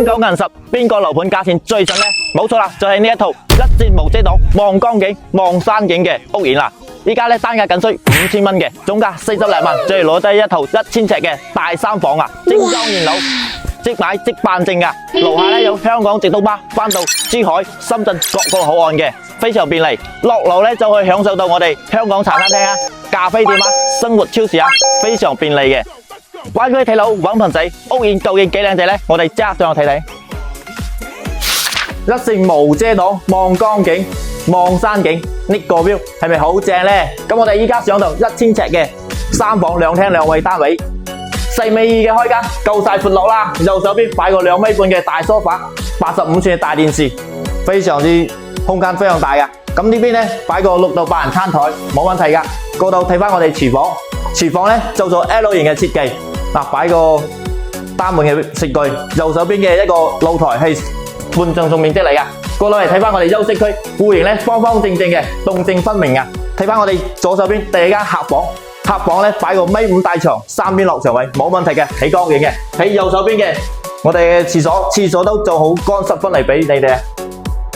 金九銀十，邊個樓盤價錢最筍呢？冇錯啦，就係呢一套一節無遮擋、望江景、望山景嘅屋苑啦。依家咧單價僅需5000蚊嘅，總價40零萬，就係攞低一套1000尺嘅大三房啊！精裝現樓，即買即辦證噶。樓下咧有香港直通巴翻到珠海、深圳各個口岸嘅，非常便利。落樓咧就可以享受到我哋香港茶餐廳啊、咖啡店啊、生活超市啊，非常便利嘅。灣區睇樓揾盆仔，屋苑究竟幾靚仔呢？我哋即刻上去睇睇。一線無遮擋，望江景、望山景，呢個標係咪好正呢？咁我哋依家上到1000尺嘅3房2廳2衛單位，4米2嘅開間，夠晒闊落啦。右手邊擺個2米半嘅大梳化，85寸嘅大電視，非常之空間非常大噶。咁呢邊咧擺個6到8人餐台，冇問題噶。過到睇翻我哋廚房，廚房咧做咗 L 型嘅設計，嗱擺個單門嘅食具，右手邊嘅一個露台係半淨重面積嚟噶。過落嚟睇翻我哋休息區，戶型咧方方正正嘅，動靜分明啊！睇翻我哋左手邊第二間客房，客房咧擺個1.5米大床，3邊落床位，冇問題嘅，起光景嘅。喺右手邊嘅我哋嘅廁所，廁所都做好乾濕分離俾你哋。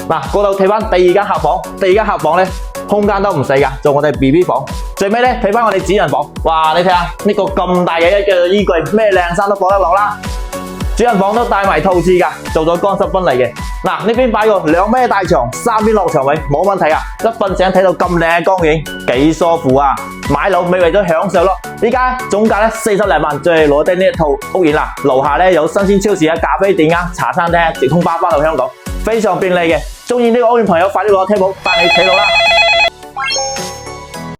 嗱，過到睇翻第二間客房，第二間客房咧空間都唔細噶，做我哋 BB 房。最尾咧睇翻我哋主人房，哇！你睇下呢個咁大嘅一個衣櫃，咩靚衫都放得落啦。主人房都帶埋套廁噶，做咗乾濕分離嘅。嗱，呢邊擺個2米大床，3邊落床位，冇問題啊！一瞓醒睇到咁靚嘅光景，幾舒服啊！買樓咪為咗享受咯。依家總價咧40零萬，就係攞低呢一套屋苑啦。樓下咧有新鮮超市啊、咖啡店啊、茶餐廳、直通巴翻到香港，非常便利嘅。中意呢個屋苑朋友，快啲攞梯簿帶你睇到啦！